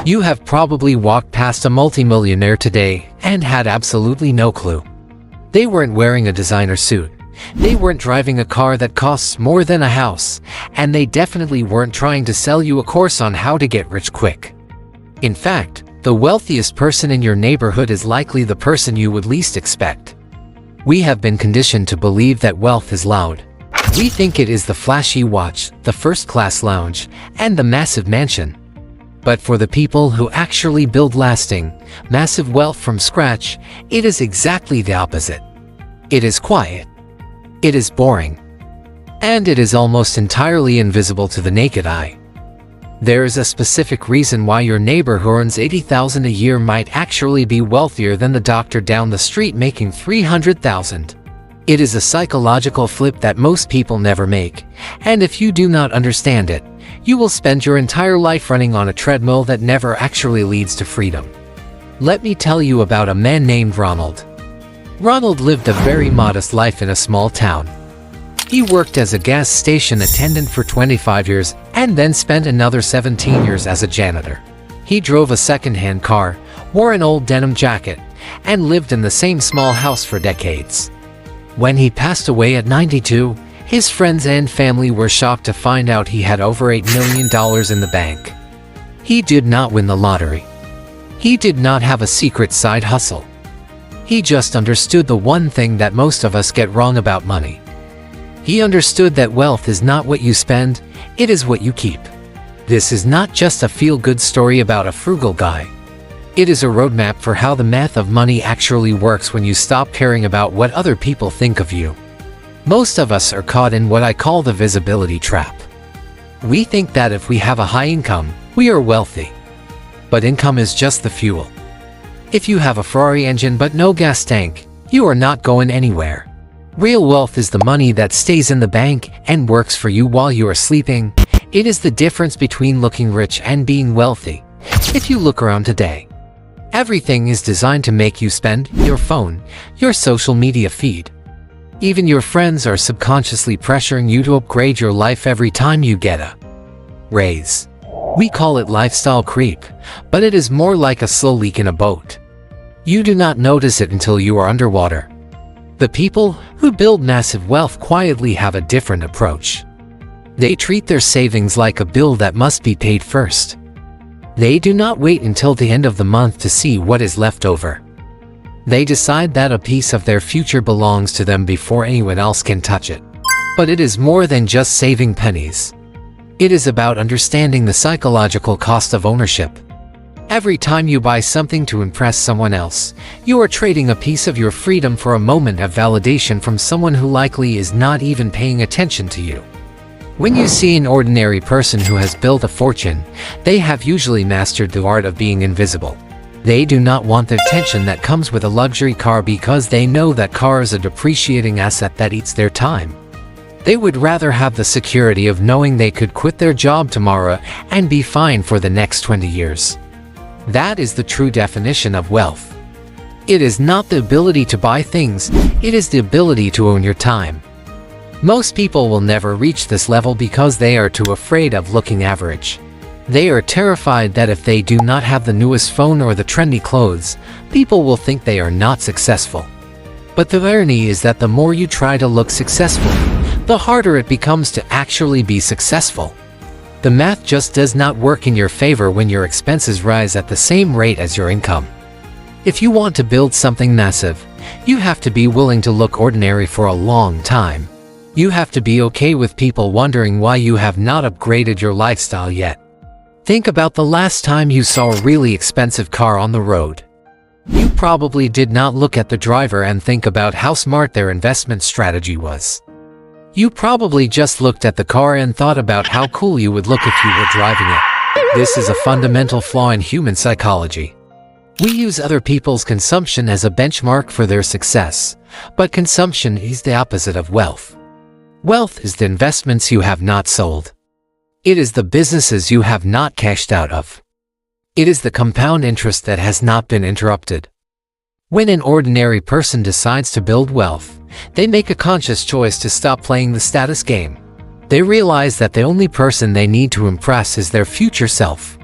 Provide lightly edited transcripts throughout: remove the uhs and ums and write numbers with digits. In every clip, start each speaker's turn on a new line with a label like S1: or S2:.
S1: You have probably walked past a multimillionaire today and had absolutely no clue. They weren't wearing a designer suit. They weren't driving a car that costs more than a house, and they definitely weren't trying to sell you a course on how to get rich quick. In fact, the wealthiest person in your neighborhood is likely the person you would least expect. We have been conditioned to believe that wealth is loud. We think it is the flashy watch, the first-class lounge, and the massive mansion. But for the people who actually build lasting, massive wealth from scratch, it is exactly the opposite. It is quiet. It is boring. And it is almost entirely invisible to the naked eye. There is a specific reason why your neighbor who earns $80,000 a year might actually be wealthier than the doctor down the street making $300,000. It is a psychological flip that most people never make, and if you do not understand it, you will spend your entire life running on a treadmill that never actually leads to freedom. Let me tell you about a man named Ronald. Ronald lived a very modest life in a small town. He worked as a gas station attendant for 25 years and then spent another 17 years as a janitor. He drove a second-hand car, wore an old denim jacket, and lived in the same small house for decades. When he passed away at 92, his friends and family were shocked to find out he had over $8 million in the bank. He did not win the lottery. He did not have a secret side hustle. He just understood the one thing that most of us get wrong about money. He understood that wealth is not what you spend, it is what you keep. This is not just a feel-good story about a frugal guy. It is a roadmap for how the math of money actually works when you stop caring about what other people think of you. Most of us are caught in what I call the visibility trap. We think that if we have a high income, we are wealthy. But income is just the fuel. If you have a Ferrari engine but no gas tank, you are not going anywhere. Real wealth is the money that stays in the bank and works for you while you are sleeping. It is the difference between looking rich and being wealthy. If you look around today, everything is designed to make you spend: your phone, your social media feed. Even your friends are subconsciously pressuring you to upgrade your life every time you get a raise. We call it lifestyle creep, but it is more like a slow leak in a boat. You do not notice it until you are underwater. The people who build massive wealth quietly have a different approach. They treat their savings like a bill that must be paid first. They do not wait until the end of the month to see what is left over. They decide that a piece of their future belongs to them before anyone else can touch it. But it is more than just saving pennies. It is about understanding the psychological cost of ownership. Every time you buy something to impress someone else, you are trading a piece of your freedom for a moment of validation from someone who likely is not even paying attention to you. When you see an ordinary person who has built a fortune, they have usually mastered the art of being invisible. They do not want the attention that comes with a luxury car because they know that car is a depreciating asset that eats their time. They would rather have the security of knowing they could quit their job tomorrow and be fine for the next 20 years. That is the true definition of wealth. It is not the ability to buy things, it is the ability to own your time. Most people will never reach this level because they are too afraid of looking average. They are terrified that if they do not have the newest phone or the trendy clothes, people will think they are not successful. But the irony is that the more you try to look successful, the harder it becomes to actually be successful. The math just does not work in your favor when your expenses rise at the same rate as your income. If you want to build something massive, you have to be willing to look ordinary for a long time. You have to be okay with people wondering why you have not upgraded your lifestyle yet. Think about the last time you saw a really expensive car on the road. You probably did not look at the driver and think about how smart their investment strategy was. You probably just looked at the car and thought about how cool you would look if you were driving it. This is a fundamental flaw in human psychology. We use other people's consumption as a benchmark for their success, but consumption is the opposite of wealth. Wealth is the investments you have not sold. It is the businesses you have not cashed out of. It is the compound interest that has not been interrupted. When an ordinary person decides to build wealth, they make a conscious choice to stop playing the status game. They realize that the only person they need to impress is their future self.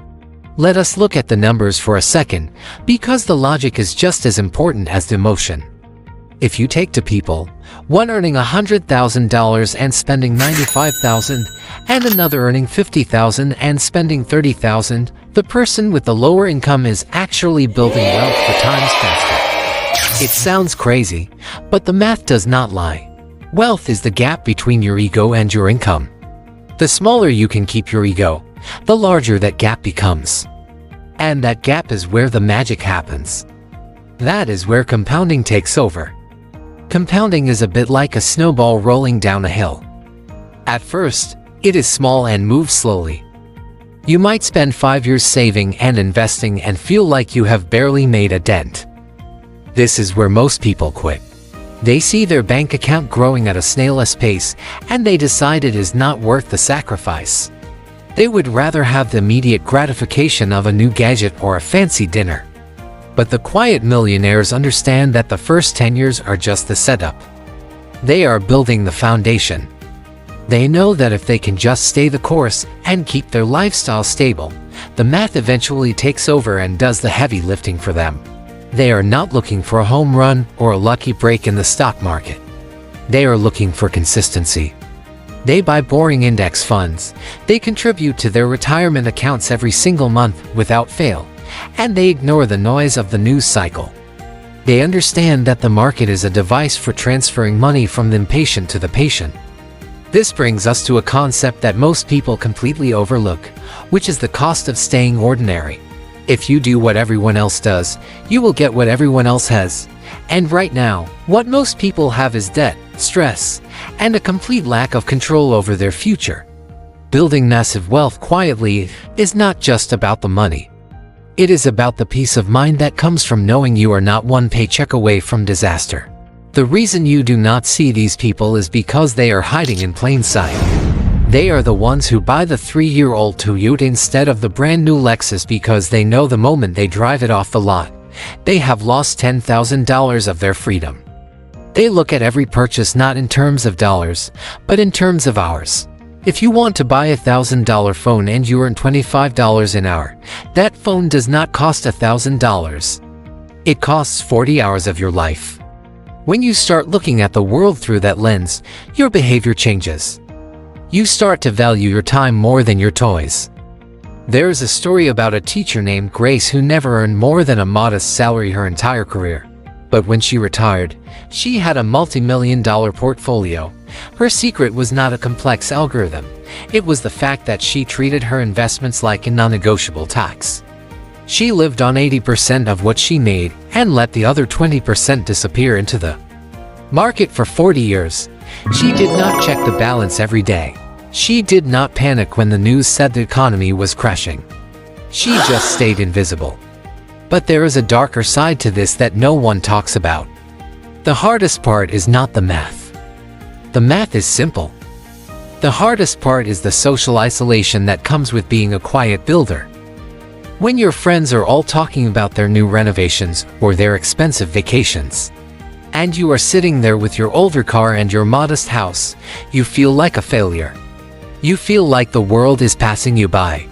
S1: Let us look at the numbers for a second, because the logic is just as important as the emotion. If you take two people, one earning $100,000 and spending $95,000, and another earning $50,000 and spending $30,000, the person with the lower income is actually building wealth 4 times faster. It sounds crazy, but the math does not lie. Wealth is the gap between your ego and your income. The smaller you can keep your ego, the larger that gap becomes. And that gap is where the magic happens. That is where compounding takes over. Compounding is a bit like a snowball rolling down a hill. At first, it is small and moves slowly. You might spend 5 years saving and investing and feel like you have barely made a dent. This is where most people quit. They see their bank account growing at a snail's pace, and they decide it is not worth the sacrifice. They would rather have the immediate gratification of a new gadget or a fancy dinner. But the quiet millionaires understand that the first 10 years are just the setup. They are building the foundation. They know that if they can just stay the course and keep their lifestyle stable, the math eventually takes over and does the heavy lifting for them. They are not looking for a home run or a lucky break in the stock market. They are looking for consistency. They buy boring index funds. They contribute to their retirement accounts every single month without fail. And they ignore the noise of the news cycle. They understand that the market is a device for transferring money from the impatient to the patient. This brings us to a concept that most people completely overlook, which is the cost of staying ordinary. If you do what everyone else does, you will get what everyone else has. And right now, what most people have is debt, stress, and a complete lack of control over their future. Building massive wealth quietly is not just about the money. It is about the peace of mind that comes from knowing you are not one paycheck away from disaster. The reason you do not see these people is because they are hiding in plain sight. They are the ones who buy the 3-year-old Toyota instead of the brand new Lexus because they know the moment they drive it off the lot, they have lost $10,000 of their freedom. They look at every purchase not in terms of dollars, but in terms of hours. If you want to buy a $1,000 phone and you earn $25 an hour, that phone does not cost $1,000. It costs 40 hours of your life. When you start looking at the world through that lens, your behavior changes. You start to value your time more than your toys. There is a story about a teacher named Grace who never earned more than a modest salary her entire career. But when she retired, she had a multi-million-dollar portfolio. Her secret was not a complex algorithm. It was the fact that she treated her investments like a non-negotiable tax. She lived on 80% of what she made and let the other 20% disappear into the market for 40 years. She did not check the balance every day. She did not panic when the news said the economy was crashing. She just stayed invisible. But there is a darker side to this that no one talks about. The hardest part is not the math. The math is simple. The hardest part is the social isolation that comes with being a quiet builder. When your friends are all talking about their new renovations or their expensive vacations, and you are sitting there with your older car and your modest house, you feel like a failure. You feel like the world is passing you by.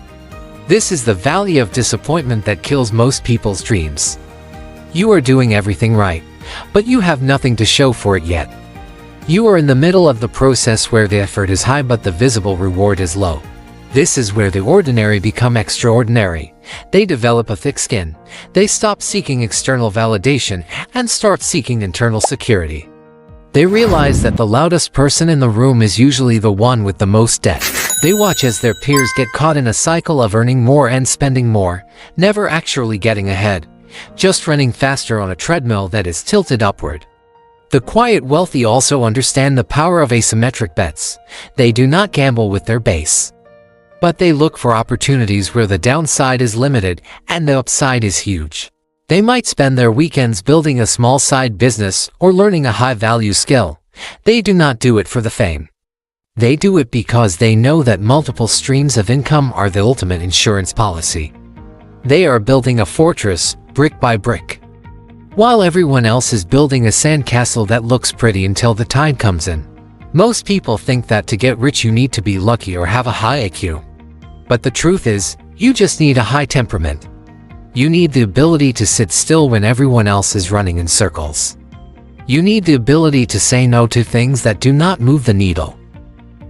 S1: This is the valley of disappointment that kills most people's dreams. You are doing everything right, but you have nothing to show for it yet. You are in the middle of the process where the effort is high but the visible reward is low. This is where the ordinary become extraordinary. They develop a thick skin. They stop seeking external validation and start seeking internal security. They realize that the loudest person in the room is usually the one with the most debt. They watch as their peers get caught in a cycle of earning more and spending more, never actually getting ahead, just running faster on a treadmill that is tilted upward. The quiet wealthy also understand the power of asymmetric bets. They do not gamble with their base, but they look for opportunities where the downside is limited and the upside is huge. They might spend their weekends building a small side business or learning a high-value skill. They do not do it for the fame. They do it because they know that multiple streams of income are the ultimate insurance policy. They are building a fortress, brick by brick, while everyone else is building a sandcastle that looks pretty until the tide comes in. Most people think that to get rich you need to be lucky or have a high IQ. But the truth is, You just need a high temperament. You need the ability to sit still when everyone else is running in circles. You need the ability to say no to things that do not move the needle.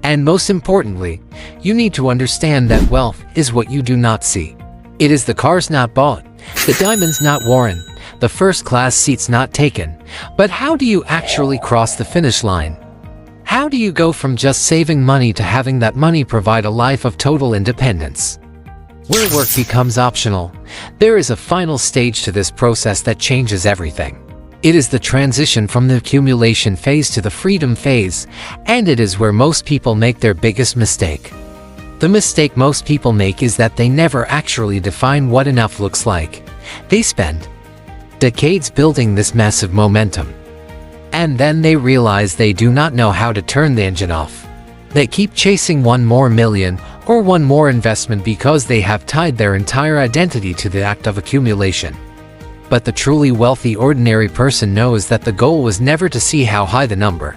S1: And most importantly, you need to understand that wealth is what you do not see. It is the cars not bought, the diamonds not worn, the first-class seats not taken. But how do you actually cross the finish line? How do you go from just saving money to having that money provide a life of total independence? Where work becomes optional, there is a final stage to this process that changes everything. It is the transition from the accumulation phase to the freedom phase, and it is where most people make their biggest mistake. The mistake most people make is that they never actually define what enough looks like. They spend decades building this massive momentum, and then they realize they do not know how to turn the engine off. They keep chasing one more million or one more investment because they have tied their entire identity to the act of accumulation. But the truly wealthy ordinary person knows that the goal was never to see how high the number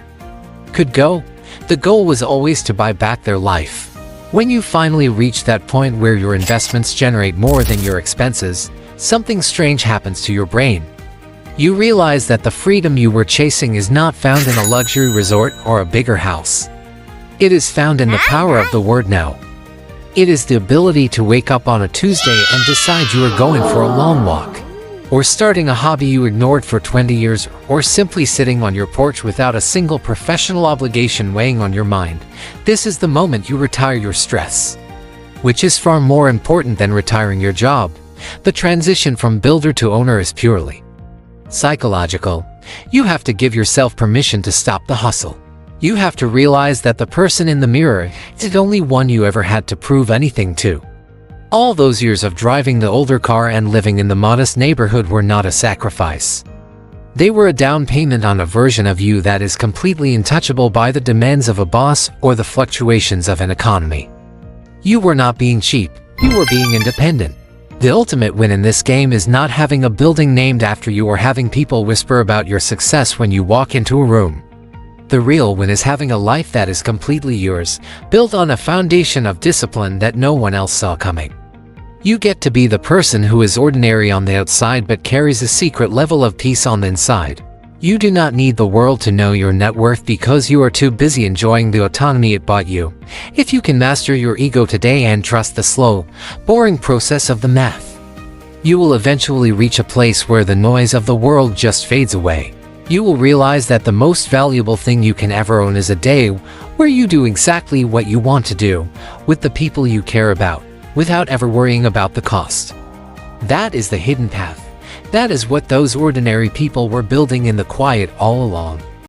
S1: could go. The goal was always to buy back their life. When you finally reach that point where your investments generate more than your expenses, something strange happens to your brain. You realize that the freedom you were chasing is not found in a luxury resort or a bigger house. It is found in the power of the word no. It is the ability to wake up on a Tuesday and decide you are going for a long walk, or starting a hobby you ignored for 20 years, or simply sitting on your porch without a single professional obligation weighing on your mind. This is the moment you retire your stress, which is far more important than retiring your job. The transition from builder to owner is purely psychological. You have to give yourself permission to stop the hustle. You have to realize that the person in the mirror is the only one you ever had to prove anything to. All those years of driving the older car and living in the modest neighborhood were not a sacrifice. They were a down payment on a version of you that is completely untouchable by the demands of a boss or the fluctuations of an economy. You were not being cheap, you were being independent. The ultimate win in this game is not having a building named after you or having people whisper about your success when you walk into a room. The real win is having a life that is completely yours, built on a foundation of discipline that no one else saw coming. You get to be the person who is ordinary on the outside but carries a secret level of peace on the inside. You do not need the world to know your net worth because you are too busy enjoying the autonomy it bought you. If you can master your ego today and trust the slow, boring process of the math, you will eventually reach a place where the noise of the world just fades away. You will realize that the most valuable thing you can ever own is a day where you do exactly what you want to do, with the people you care about, without ever worrying about the cost. That is the hidden path. That is what those ordinary people were building in the quiet all along.